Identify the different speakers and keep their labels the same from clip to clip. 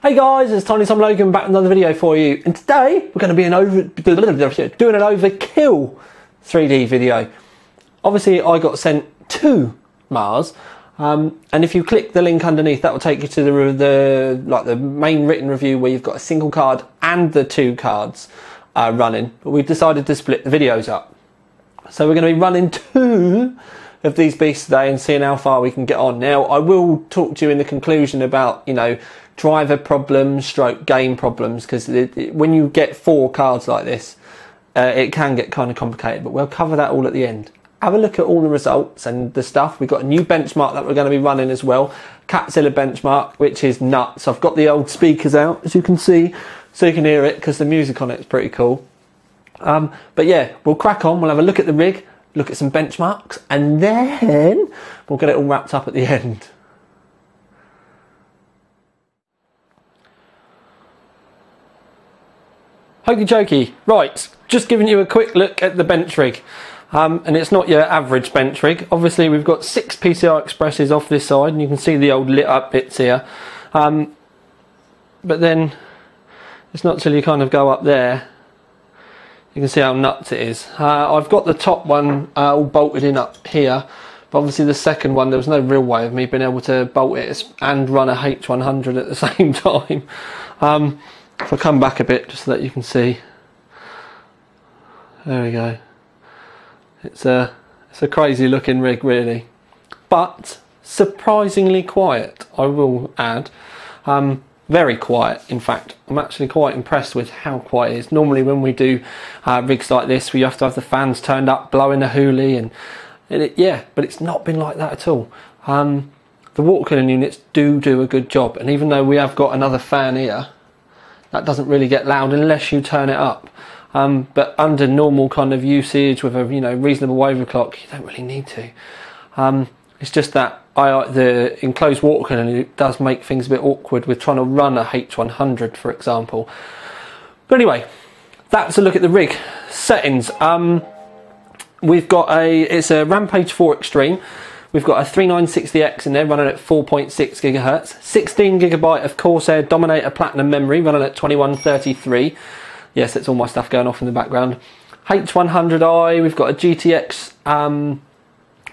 Speaker 1: Hey guys, it's Tiny Tom Logan back with another video for you, and today we're going to be doing an Overkill 3D video. Obviously I got sent to Mars, and if you click the link underneath that will take you to the main written review where you've got a single card and the two cards running, but we've decided to split the videos up. So we're going to be running two of these beasts today and seeing how far we can get on. Now I will talk to you in the conclusion about, you know, driver problems, stroke game problems, because when you get four cards like this, it can get kind of complicated, but we'll cover that all at the end. Have a look at all the results and the stuff. We've got a new benchmark that we're going to be running as well, Catzilla benchmark, which is nuts. I've got the old speakers out, as you can see, so you can hear it, because the music on it is pretty cool. But yeah, we'll crack on, we'll have a look at the rig, look at some benchmarks, and then we'll get it all wrapped up at the end. Hokey jokey, right, just giving you a quick look at the bench rig. And it's not your average bench rig. Obviously we've got 6 PCI Expresses off this side, and you can see the old lit up bits here. But then it's not till you kind of go up there you can see how nuts it is. I've got the top one all bolted in up here, but obviously the second one there was no real way of me being able to bolt it and run a H100 at the same time. If I come back a bit just so that you can see, there we go. It's a crazy looking rig really, but surprisingly quiet, I will add. Very quiet, in fact. I'm actually quite impressed with how quiet it is. Normally when we do rigs like this, we have to have the fans turned up, blowing a hoolie, yeah, but it's not been like that at all. The water cooling units do a good job, and even though we have got another fan here, that doesn't really get loud unless you turn it up. But under normal kind of usage with a reasonable overclock, you don't really need to. It's just that the enclosed water cooling does make things a bit awkward with trying to run a H100, for example. But anyway, that's a look at the rig settings. We've got it's a Rampage 4 Extreme. We've got a 3960X in there running at 4.6 GHz, 16 GB of Corsair Dominator Platinum memory running at 2133. Yes, that's all my stuff going off in the background. H100i, we've got a GTX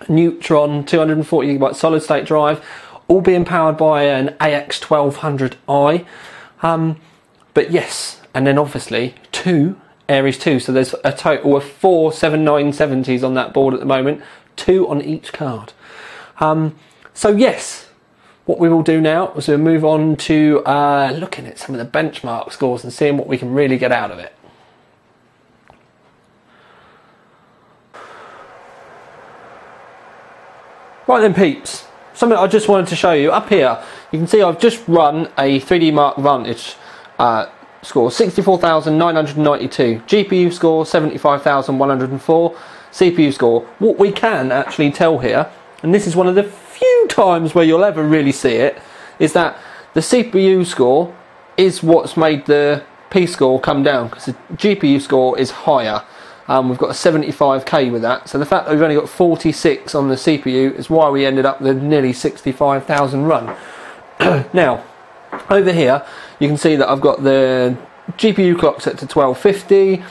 Speaker 1: Neutron 240GB solid state drive, all being powered by an AX1200i. But yes, and then obviously two Aries 2, so there's a total of 4 7970s on that board at the moment, 2 on each card. So yes, what we will do now is we'll move on to looking at some of the benchmark scores and seeing what we can really get out of it. Right then peeps, something I just wanted to show you. Up here you can see I've just run a 3D Mark Vantage score, 64,992, GPU score 75,104, CPU score. What we can actually tell here, and this is one of the few times where you'll ever really see it, is that the CPU score is what's made the P score come down, because the GPU score is higher. We've got a 75k with that, so the fact that we've only got 46 on the CPU is why we ended up with a nearly 65,000 run. Now, over here you can see that I've got the GPU clock set to 1250,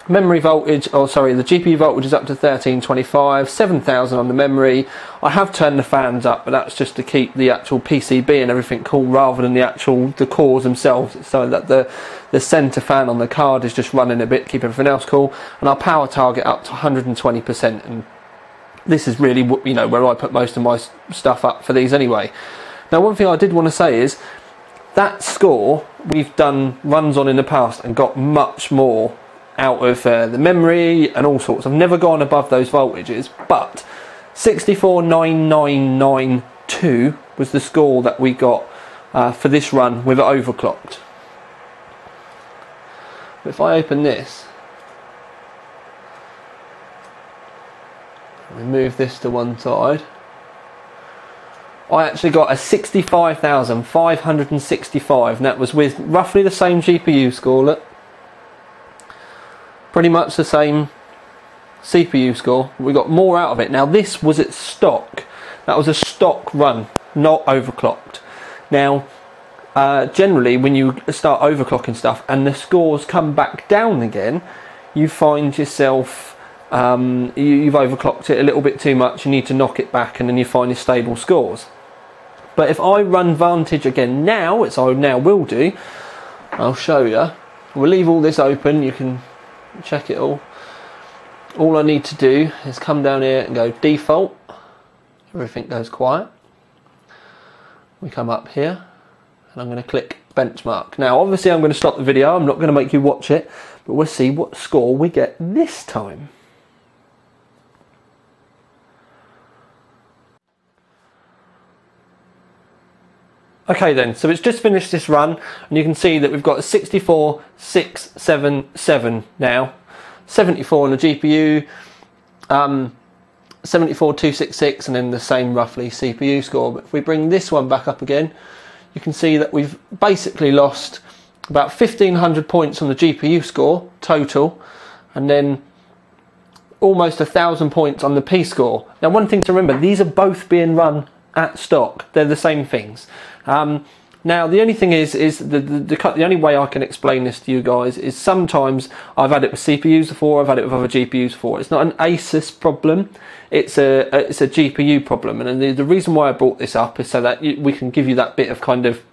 Speaker 1: memory voltage, oh sorry, the GPU voltage is up to 1325, 7000 on the memory. I have turned the fans up, but that's just to keep the actual PCB and everything cool rather than the cores themselves, so that the centre fan on the card is just running a bit, keep everything else cool. And our power target up to 120%, and this is really where I put most of my stuff up for these anyway. Now one thing I did want to say is that score we've done runs on in the past and got much more out of the memory and all sorts. I've never gone above those voltages, but 64,9992 was the score that we got for this run with it overclocked. But if I open this, let me move this to one side, I actually got a 65,565, and that was with roughly the same GPU score. Look, pretty much the same CPU score. We got more out of it. Now this was at stock. That was a stock run, not overclocked. Now, generally when you start overclocking stuff and the scores come back down again, you find yourself you've overclocked it a little bit too much, you need to knock it back, and then you find your stable scores. But if I run Vantage again now, which I now will do, I'll show you. We'll leave all this open, you can check it all. All I need to do is come down here and go default, everything goes quiet. We come up here and I'm going to click benchmark. Now obviously I'm going to stop the video, I'm not going to make you watch it, but we'll see what score we get this time. Okay then, so it's just finished this run and you can see that we've got a 64,677 now, 74 on the GPU, 74,266, and then the same roughly CPU score. But if we bring this one back up again, you can see that we've basically lost about 1,500 points on the GPU score total, and then almost 1,000 points on the P score. Now one thing to remember, these are both being run at stock, they're the same things. Now the only thing is the only way I can explain this to you guys is sometimes I've had it with CPUs before, I've had it with other GPUs before. It's not an Asus problem, it's a GPU problem, and the reason why I brought this up is so that we can give you that bit of kind of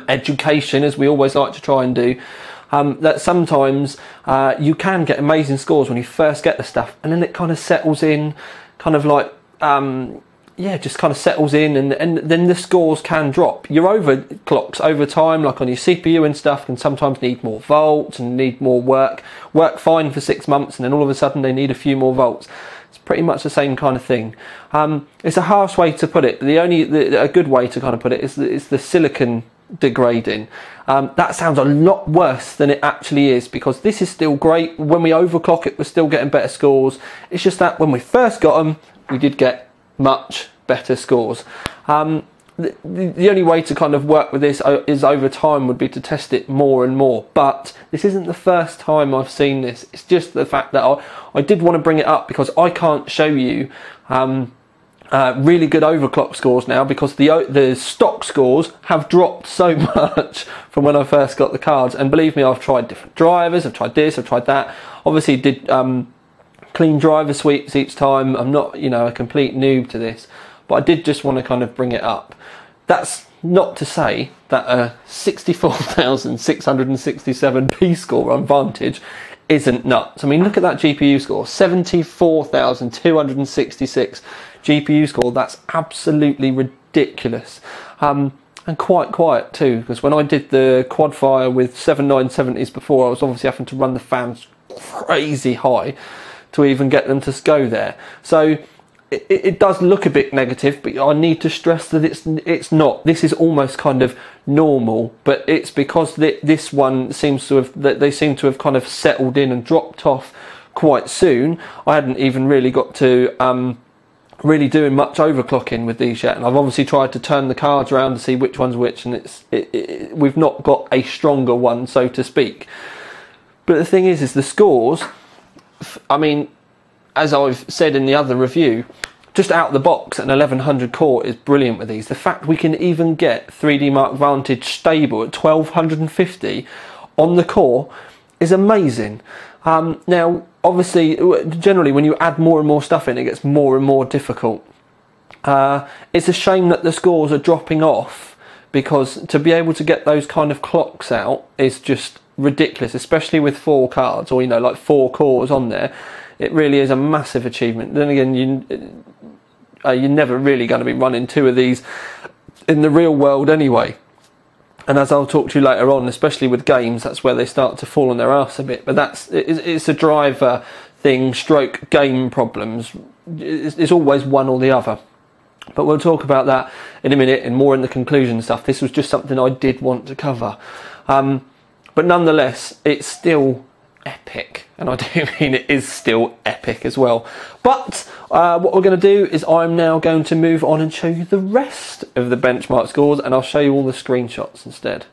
Speaker 1: education, as we always like to try and do. That sometimes you can get amazing scores when you first get the stuff, and then it kind of settles in, kind of like yeah, just kind of settles in, and then the scores can drop. Your overclocks over time, like on your CPU and stuff, can sometimes need more volts and need more work fine for 6 months, and then all of a sudden they need a few more volts. It's pretty much the same kind of thing. It's a harsh way to put it. A good way to kind of put it is the silicon degrading. That sounds a lot worse than it actually is, because this is still great. When we overclock it, we're still getting better scores. It's just that when we first got them, we did get much better scores. The only way to kind of work with this is over time would be to test it more and more, but this isn't the first time I've seen this. It's just the fact that I did want to bring it up because I can't show you really good overclock scores now, because the stock scores have dropped so much from when I first got the cards. And believe me, I've tried different drivers, I've tried this, I've tried that, obviously did clean driver sweeps each time. I'm not, you know, a complete noob to this, but I did just want to kind of bring it up. That's not to say that a 64,667 P score on Vantage isn't nuts. I mean, look at that GPU score, 74,266 GPU score. That's absolutely ridiculous. And quite quiet too, because when I did the Quadfire with 7970s before, I was obviously having to run the fans crazy high to even get them to go there. So it does look a bit negative, but I need to stress that it's not. This is almost kind of normal, but it's because this one seems to have, that they seem to have kind of settled in and dropped off quite soon. I hadn't even really got to really doing much overclocking with these yet, and I've obviously tried to turn the cards around to see which one's which, and we've not got a stronger one, so to speak. But the thing is the scores, I mean, as I've said in the other review, just out the box, an 1100 core is brilliant with these. The fact we can even get 3D Mark Vantage stable at 1250 on the core is amazing. Now, obviously, generally when you add more and more stuff in, it gets more and more difficult. It's a shame that the scores are dropping off, because to be able to get those kind of clocks out is just ridiculous, especially with 4 cards, or, you know, like 4 cores on there. It really is a massive achievement. Then again, you're never really going to be running 2 of these in the real world anyway. And as I'll talk to you later on, especially with games, that's where they start to fall on their arse a bit. But it's a driver thing, stroke game problems. It's always one or the other. But we'll talk about that in a minute, and more in the conclusion stuff. This was just something I did want to cover. But nonetheless, it's still epic, and I do mean it is still epic as well. But what we're going to do is I'm now going to move on and show you the rest of the benchmark scores, and I'll show you all the screenshots instead.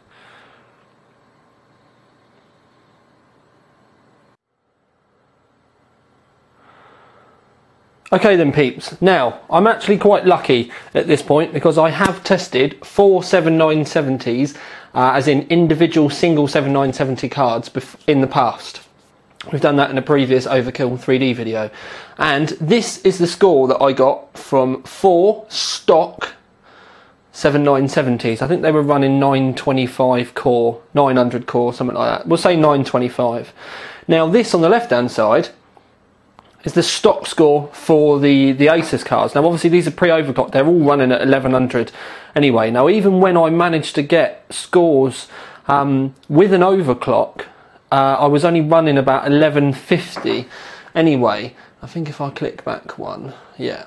Speaker 1: Okay then peeps, now I'm actually quite lucky at this point because I have tested 4 7970s as in individual single 7970 cards in the past. We've done that in a previous Overkill3D video, and this is the score that I got from 4 stock 7970s. I think they were running 925 core, 900 core, something like that. We'll say 925. Now this on the left hand side is the stock score for the Asus cards. Now obviously these are pre-overclocked, they're all running at 1100 anyway. Now even when I managed to get scores with an overclock, I was only running about 1150 anyway. I think if I click back one, yeah.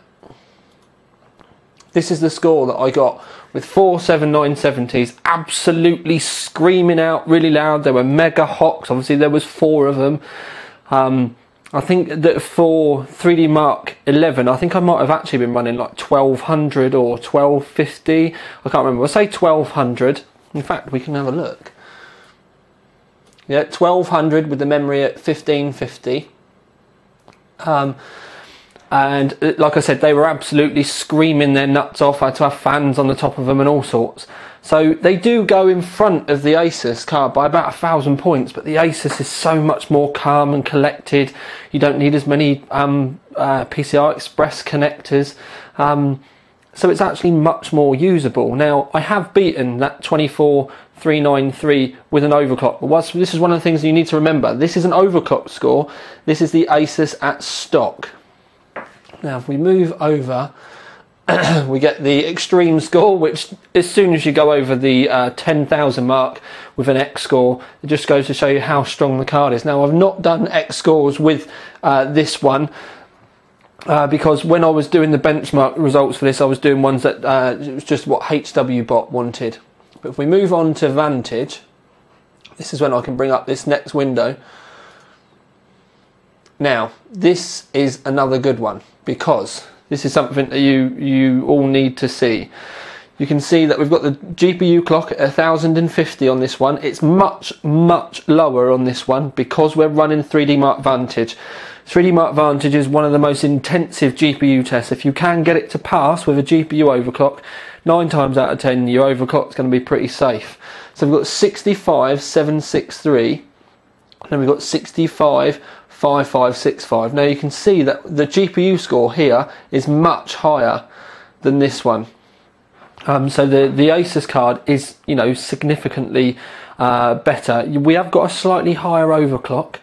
Speaker 1: This is the score that I got with 4 7970s, absolutely screaming out really loud. They were mega hawks, obviously there was 4 of them. I think that for 3D Mark 11, I think I might have actually been running like 1200 or 1250. I can't remember. I'll say 1200. In fact, we can have a look. Yeah, 1200 with the memory at 1550. And like I said, they were absolutely screaming their nuts off. I had to have fans on the top of them and all sorts. So they do go in front of the Asus card by about 1000 points, but the Asus is so much more calm and collected. You don't need as many PCI Express connectors. So it's actually much more usable. Now, I have beaten that 24393 with an overclock. But this is one of the things you need to remember. This is an overclock score. This is the Asus at stock. Now, if we move over, we get the extreme score, which as soon as you go over the 10,000 mark with an X score, it just goes to show you how strong the card is. Now, I've not done X scores with this one because when I was doing the benchmark results for this, I was doing ones that it was just what HWBot wanted. But if we move on to Vantage, this is when I can bring up this next window. Now, this is another good one because this is something that you all need to see. You can see that we've got the GPU clock at 1050 on this one. It's much lower on this one because we're running 3D Mark Vantage. 3D Mark Vantage is one of the most intensive GPU tests. If you can get it to pass with a GPU overclock, 9 times out of 10 your overclock's going to be pretty safe. So we've got 65763, and then we've got 655565. Now you can see that the GPU score here is much higher than this one. So the Asus card is, you know, significantly better. We have got a slightly higher overclock,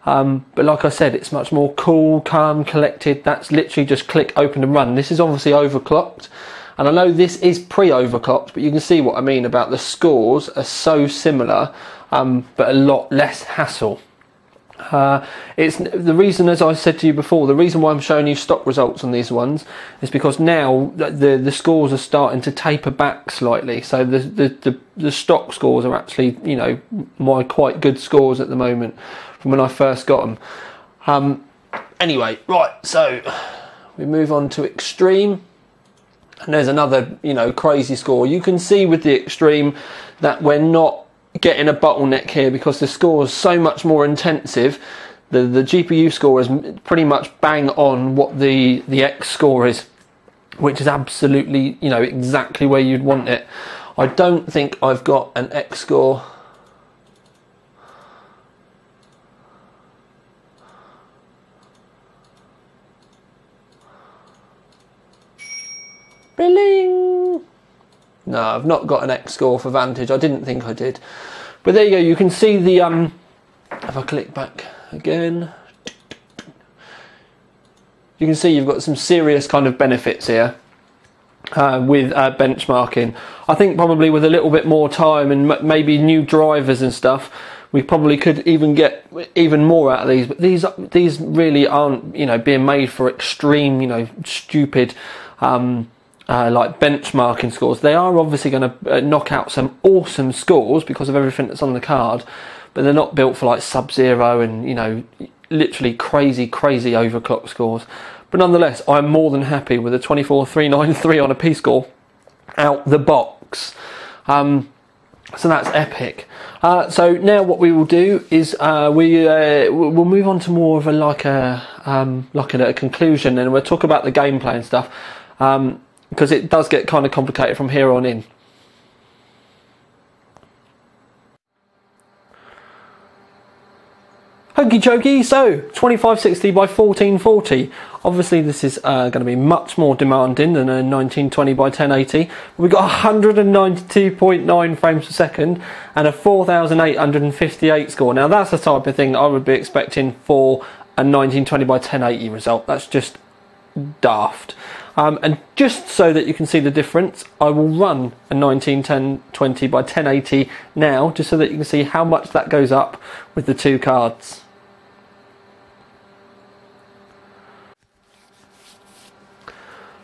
Speaker 1: but like I said, it's much more cool, calm, collected. That's literally just click, open and run. This is obviously overclocked, and I know this is pre-overclocked, but you can see what I mean about the scores are so similar, but a lot less hassle. It's the reason, as I said to you before, the reason why I'm showing you stock results on these ones is because now the scores are starting to taper back slightly. So the stock scores are actually, you know, my quite good scores at the moment from when I first got them. Anyway, right, so we move on to extreme, and there's another, you know, crazy score. You can see with the extreme that we're not getting a bottleneck here because the score is so much more intensive. The GPU score is pretty much bang on what the X score is, which is absolutely, you know, exactly where you'd want it. I don't think I've got an X score. Billing. No, I've not got an X score for Vantage. I didn't think I did. But there you go. You can see the, if I click back again, you can see you've got some serious kind of benefits here with benchmarking. I think probably with a little bit more time and maybe new drivers and stuff, we probably could even get even more out of these. But these really aren't, you know, being made for extreme, you know, stupid like benchmarking scores. They are obviously going to knock out some awesome scores because of everything that's on the card, but they're not built for like Sub-Zero and, you know, literally crazy overclock scores. But nonetheless, I'm more than happy with a 24393 on a P score out the box. So that's epic. So now what we will do is we'll move on to more of a looking at a conclusion, and we'll talk about the gameplay and stuff, because it does get kind of complicated from here on in. Okie dokie, so 2560 by 1440. Obviously this is going to be much more demanding than a 1920 by 1080. We've got 192.9 frames per second and a 4858 score. Now that's the type of thing I would be expecting for a 1920 by 1080 result. That's just daft. And just so that you can see the difference, I will run a 1920 by 1080 now, just so that you can see how much that goes up with the two cards.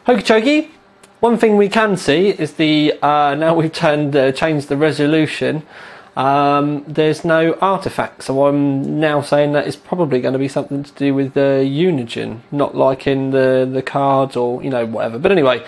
Speaker 1: Okie dokie. One thing we can see is the now we've changed the resolution. There's no artifact, so I'm now saying that it's probably going to be something to do with the Unigine, not like in the cards or whatever. But anyway,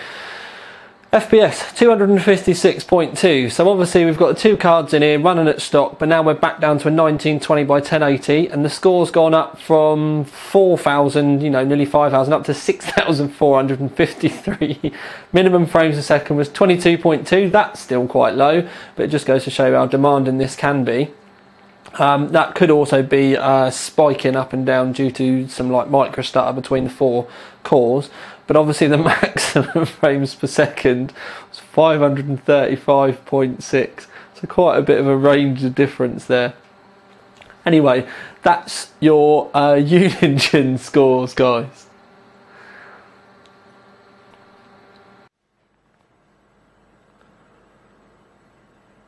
Speaker 1: FPS 256.2. So obviously we've got the two cards in here running at stock, but now we're back down to a 1920 by 1080, and the score's gone up from 4,000, nearly 5,000, up to 6,453. Minimum frames a second was 22.2. That's still quite low, but it just goes to show how demanding this can be. That could also be spiking up and down due to some micro stutter between the 4 cores. But obviously the maximum frames per second was 535.6. So quite a bit of a range of difference there. Anyway, that's your Unigine scores, guys.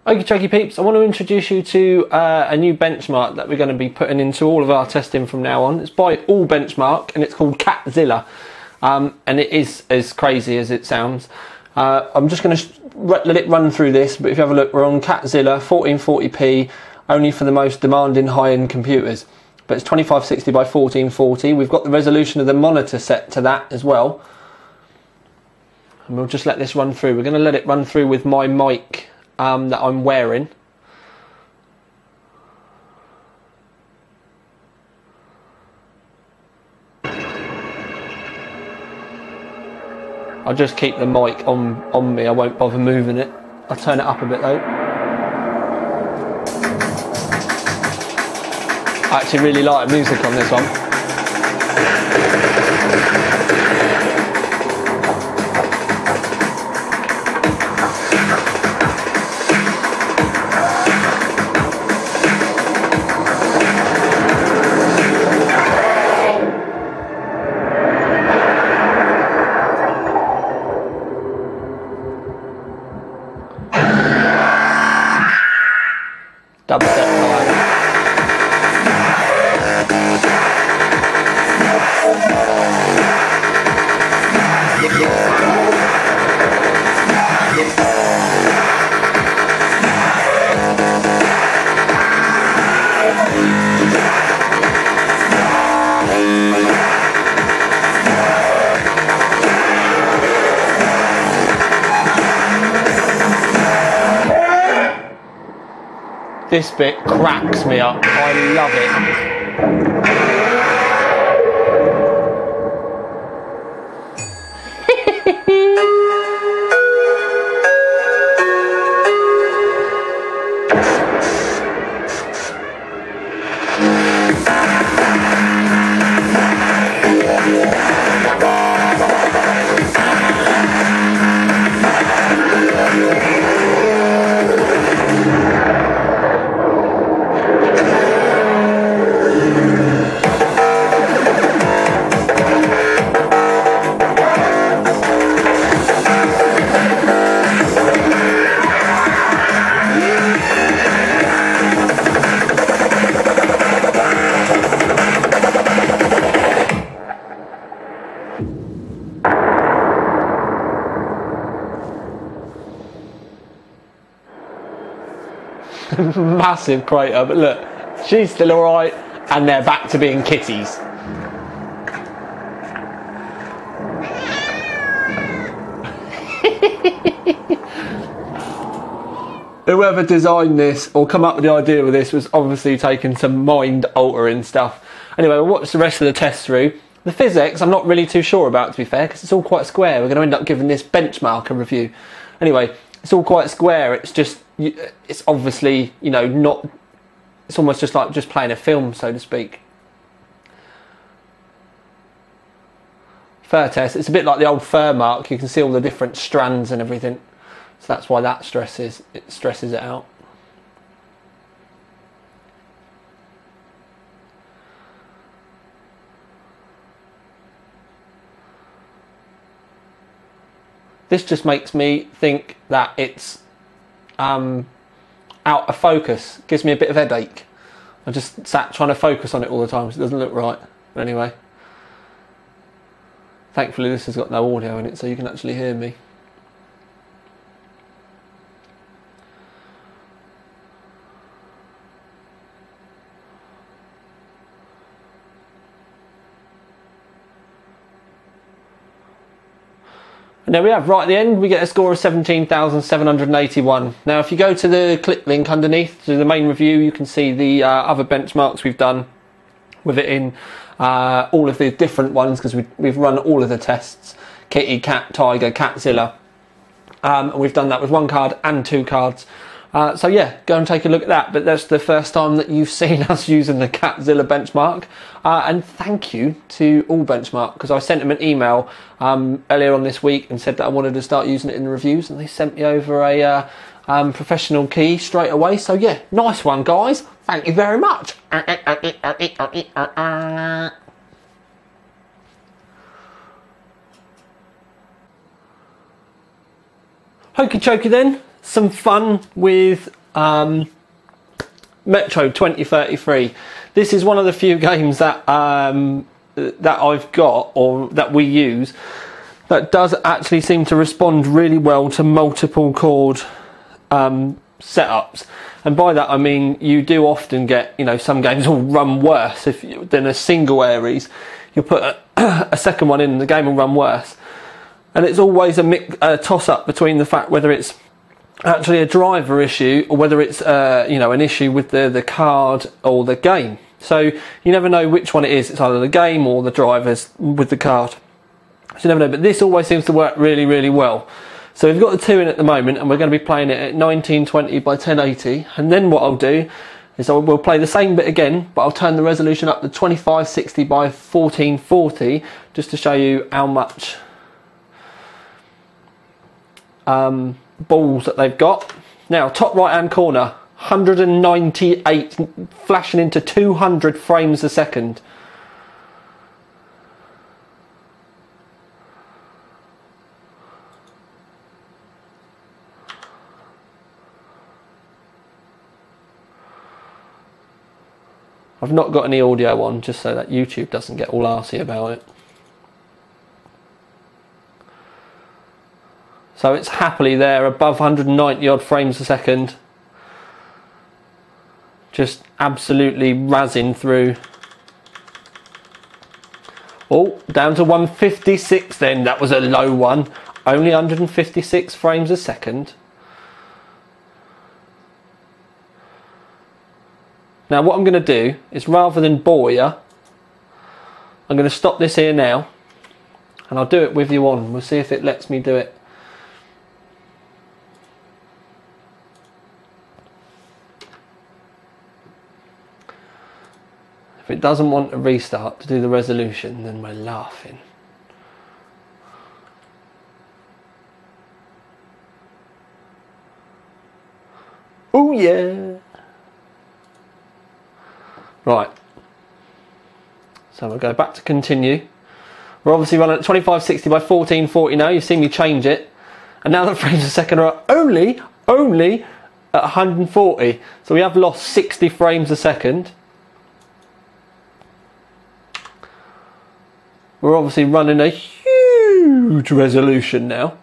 Speaker 1: Okie dokie peeps, I want to introduce you to a new benchmark that we're going to be putting into all of our testing from now on. It's by All Benchmark and it's called Catzilla. And it is as crazy as it sounds. I'm just going to let it run through this, but if you have a look, we're on Catzilla 1440p, only for the most demanding high-end computers. But it's 2560 by 1440. We've got the resolution of the monitor set to that as well. And we'll just let this run through. We're going to let it run through with my mic that I'm wearing. I'll just keep the mic on me, I won't bother moving it. I'll turn it up a bit though. I actually really like the music on this one. Double step time. This bit cracks me up. I love it. Massive crater, but look, she's still alright, and they're back to being kitties. Whoever designed this or come up with the idea with this was obviously taking some mind altering stuff. Anyway, we'll watch the rest of the test through. The physics, I'm not really too sure about, to be fair, because it's all quite square. We're going to end up giving this benchmark a review. Anyway, it's all quite square. It's just, it's obviously, you know, not, it's almost just like just playing a film, so to speak. Fur test, it's a bit like the old fur mark. You can see all the different strands and everything. So that's why that stresses it out. This just makes me think that it's out of focus. Gives me a bit of headache. I just sat trying to focus on it all the time, so it doesn't look right. But anyway, thankfully this has got no audio in it, so you can actually hear me. And there we have, right at the end, we get a score of 17,781. Now, if you go to the click link underneath to the main review, you can see the other benchmarks we've done with it in all of the different ones, because we've run all of the tests. Kitty, Cat, Tiger, Catzilla. And we've done that with 1 card and 2 cards. So yeah, go and take a look at that. But that's the first time that you've seen us using the Catzilla benchmark. And thank you to All Benchmark, because I sent them an email earlier on this week and said that I wanted to start using it in the reviews, and they sent me over a professional key straight away. So yeah, nice one, guys. Thank you very much. Hokey chokey then. Some fun with Metro 2033. This is one of the few games that that I've got, or that we use, that does actually seem to respond really well to multiple chord setups. And by that I mean you do often get, you know, some games will run worse than a single Aries. You put a second one in and the game will run worse. And it's always a toss-up between the fact whether it's actually a driver issue or whether it's you know, an issue with the card or the game. So you never know which one it is. It's either the game or the drivers with the card. So you never know, but this always seems to work really, really well. So we've got the 2 in at the moment, and we're going to be playing it at 1920 by 1080. And then what I'll do is we'll play the same bit again, but I'll turn the resolution up to 2560 by 1440, just to show you how much balls that they've got. Now, top right hand corner, 198 flashing into 200 frames a second. I've not got any audio on, just so that YouTube doesn't get all arsey about it. So it's happily there, above 190 odd frames a second. Just absolutely razzing through. Oh, down to 156 then. That was a low one. Only 156 frames a second. Now what I'm going to do is, rather than bore you, I'm going to stop this here now. And I'll do it with you on. We'll see if it lets me do it. If it doesn't want to restart to do the resolution, then we're laughing. Oh yeah! Right. So we'll go back to continue. We're obviously running at 2560 by 1440 now. You've seen me change it. And now the frames a second are only at 140. So we have lost 60 frames a second. We're obviously running a huge resolution now.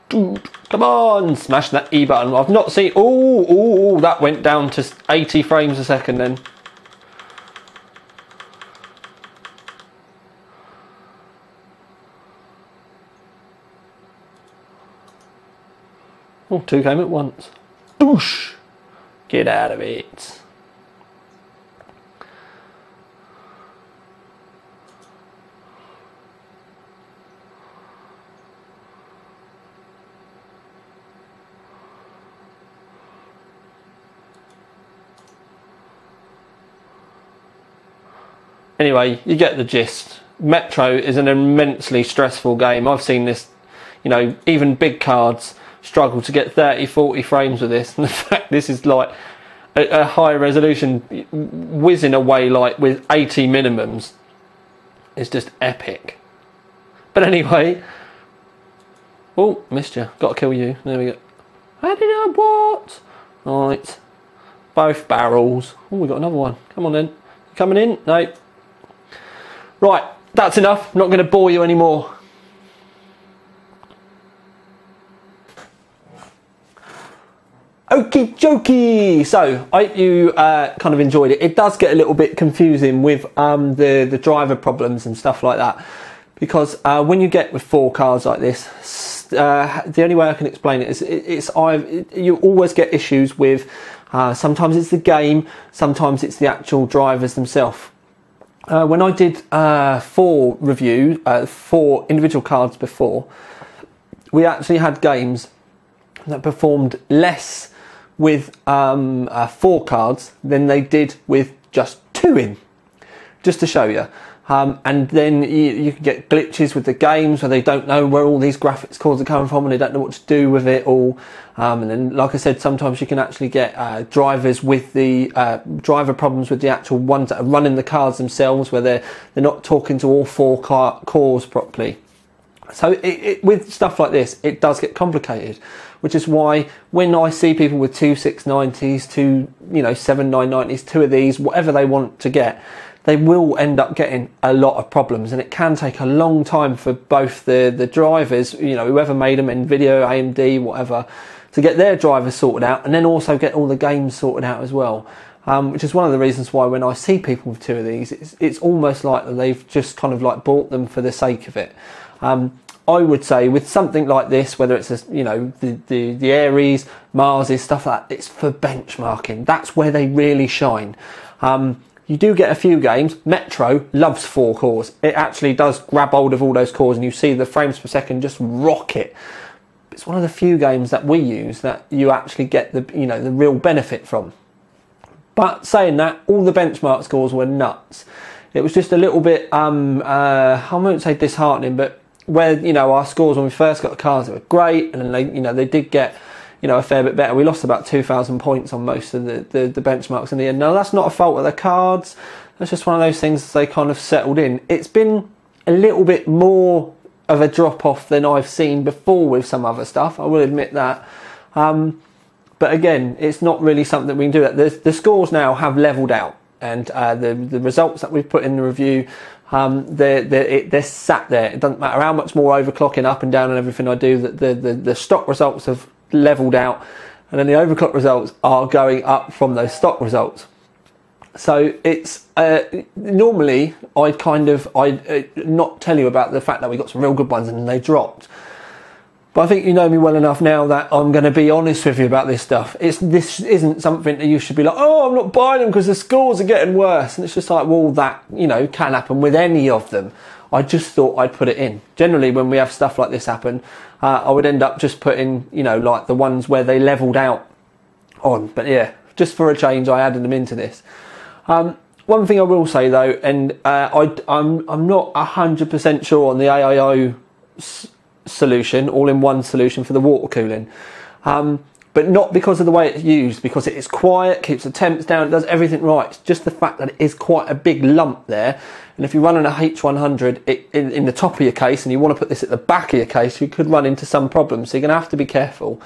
Speaker 1: Dude, come on, smash that E button. I've not seen, oh, that went down to 80 frames a second then. Oh, two came at once. Boosh! Get out of it. Anyway, you get the gist. Metro is an immensely stressful game. I've seen this, you know, even big cards struggle to get 30, 40 frames with this. And the fact this is like a high resolution whizzing away like with 80 minimums is just epic. But anyway, oh, missed you. Got to kill you. There we go. How did I what? Right, both barrels. Oh, we got another one. Come on then. You coming in? No. Right, that's enough. I'm not going to bore you anymore. Okie dokie. So I hope you kind of enjoyed it. It does get a little bit confusing with the driver problems and stuff like that, because when you get with 4 cards like this, the only way I can explain it is you always get issues with sometimes it's the game, sometimes it's the actual drivers themselves. When I did 4 reviews, 4 individual cards before, we actually had games that performed less with 4 cards than they did with just 2 in, just to show you. And then you can get glitches with the games where they don't know where all these graphics cards are coming from and they don't know what to do with it all. And then, like I said, sometimes you can actually get drivers with the driver problems with the actual ones that are running the cards themselves, where they're not talking to all 4 cores properly. So with stuff like this, it does get complicated, which is why when I see people with 2 690s, 2 7 990s, 2 of these, whatever they want to get, they will end up getting a lot of problems, and it can take a long time for both the drivers, whoever made them, NVIDIA, AMD, whatever, to get their drivers sorted out, and then also get all the games sorted out as well. Which is one of the reasons why when I see people with 2 of these, it's almost like they've just kind of like bought them for the sake of it. I would say with something like this, whether it's the Ares, Marses, stuff like that, it's for benchmarking. That's where they really shine. You do get a few games. Metro loves 4 cores. It actually does grab hold of all those cores, and you see the frames per second just rocket. It's one of the few games that we use that you actually get the the real benefit from. But saying that, all the benchmark scores were nuts. It was just a little bit I won't say disheartening, but where our scores when we first got the cards, they were great, and then they did get a fair bit better. We lost about 2,000 points on most of the benchmarks in the end. No, that's not a fault of the cards. That's just one of those things that they kind of settled in. It's been a little bit more of a drop off than I've seen before with some other stuff, I will admit that. But again, it's not really something we can do. The scores now have leveled out, and the results that we've put in the review, they're sat there. It doesn't matter how much more overclocking up and down and everything I do, the stock results have leveled out, and then the overclock results are going up from those stock results. So it's normally I'd not tell you about the fact that we got some real good ones and then they dropped. But I think you know me well enough now that I'm going to be honest with you about this stuff. This isn't something that you should be like, oh, I'm not buying them because the scores are getting worse. And it's just like, well, that can happen with any of them. I just thought I'd put it in. Generally, when we have stuff like this happen, I would end up just putting, like the ones where they leveled out on. But yeah, just for a change, I added them into this. One thing I will say though, and I'm not 100% sure on the AIO solution, all-in-one solution for the water cooling. But not because of the way it's used, because it is quiet, keeps the temps down, it does everything right. It's just the fact that it is quite a big lump there. And if you're running a H100 in the top of your case and you want to put this at the back of your case, you could run into some problems. So you're going to have to be careful.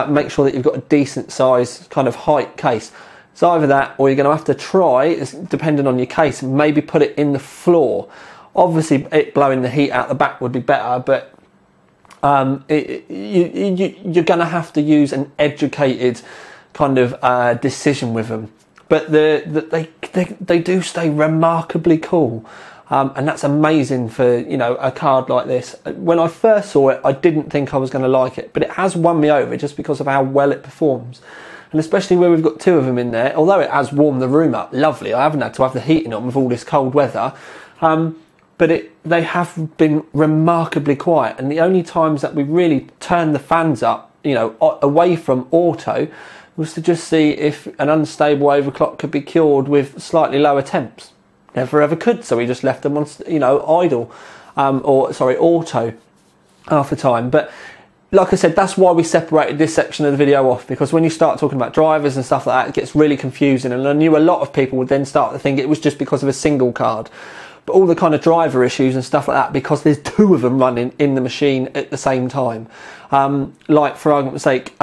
Speaker 1: Make sure that you've got a decent size kind of height case. So either that, or you're going to have to try, depending on your case, maybe put it in the floor. Obviously, it blowing the heat out the back would be better, but you're going to have to use an educated kind of decision with them. But they do stay remarkably cool. and that's amazing for, you know, a card like this. When I first saw it, I didn't think I was going to like it, but it has won me over just because of how well it performs. And especially where we've got two of them in there, although it has warmed the room up lovely. I haven't had to have the heating on with all this cold weather, but they have been remarkably quiet. And the only times that we really turned the fans up, you know, away from auto, was to just see if an unstable overclock could be cured with slightly lower temps. Never ever could, so we just left them on, you know, idle, auto half the time. But like I said, that's why we separated this section of the video off, because when you start talking about drivers and stuff like that, it gets really confusing, and I knew a lot of people would then start to think it was just because of a single card. But all the kind of driver issues and stuff like that, because there's two of them running in the machine at the same time. Like, for argument's sake,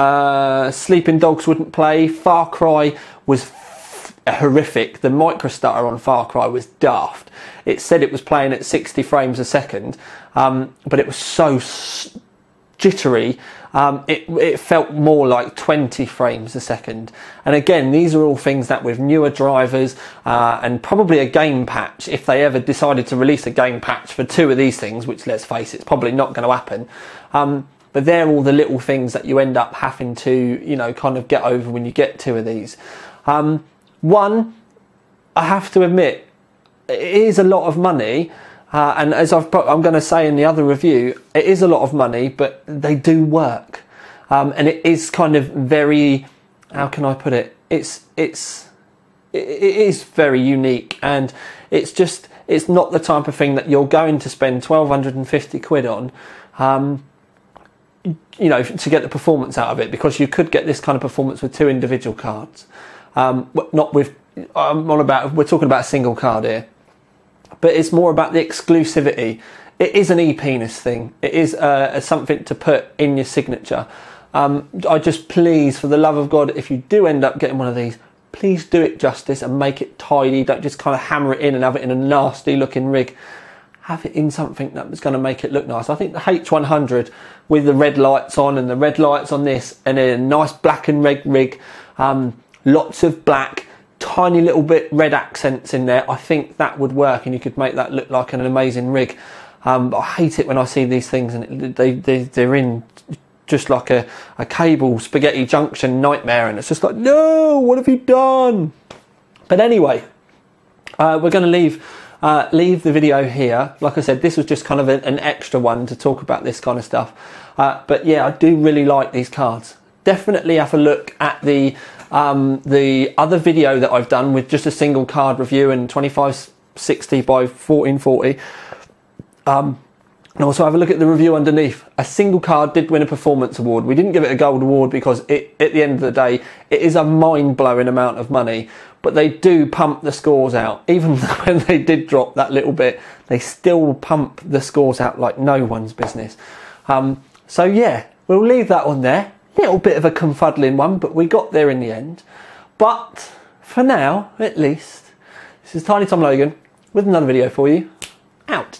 Speaker 1: Sleeping Dogs wouldn't play, Far Cry was horrific. The micro stutter on Far Cry was daft. It said it was playing at 60 frames a second, but it was so jittery, it felt more like 20 frames a second. And again, these are all things that with newer drivers and probably a game patch, if they ever decided to release a game patch for two of these things, which, let's face it, it's probably not going to happen, but they're all the little things that you end up having to, you know, kind of get over when you get two of these. One, I have to admit, it is a lot of money, and as I'm going to say in the other review, it is a lot of money, but they do work, and it is kind of very, how can I put it? It is very unique, and it's not the type of thing that you're going to spend 1,250 quid on, you know, to get the performance out of it, because you could get this kind of performance with two individual cards. Not with, we're talking about a single card here, but it's more about the exclusivity. It is an e-penis thing. It is something to put in your signature. I just, please, for the love of God, if you do end up getting one of these, please do it justice and make it tidy. Don't just kind of hammer it in and have it in a nasty looking rig. Have it in something that's going to make it look nice. I think the H100 with the red lights on and the red lights on this, and a nice black and red rig, lots of black, tiny little bit red accents in there, I think that would work, and you could make that look like an amazing rig. But I hate it when I see these things and they're in just like a cable spaghetti junction nightmare, and it's just like, no, what have you done? But anyway, we're going to leave the video here. Like I said, this was just kind of an extra one to talk about this kind of stuff. But yeah, I do really like these cards. Definitely have a look at the other video that I've done with just a single card review and 2560 by 1440. And also have a look at the review underneath. A single card did win a performance award. We didn't give it a gold award because at the end of the day, it is a mind-blowing amount of money, but they do pump the scores out. Even when they did drop that little bit, they still pump the scores out like no one's business. So yeah, we'll leave that on there. Little bit of a confuddling one, but we got there in the end. But for now, at least, this is Tiny Tom Logan with another video for you. Out.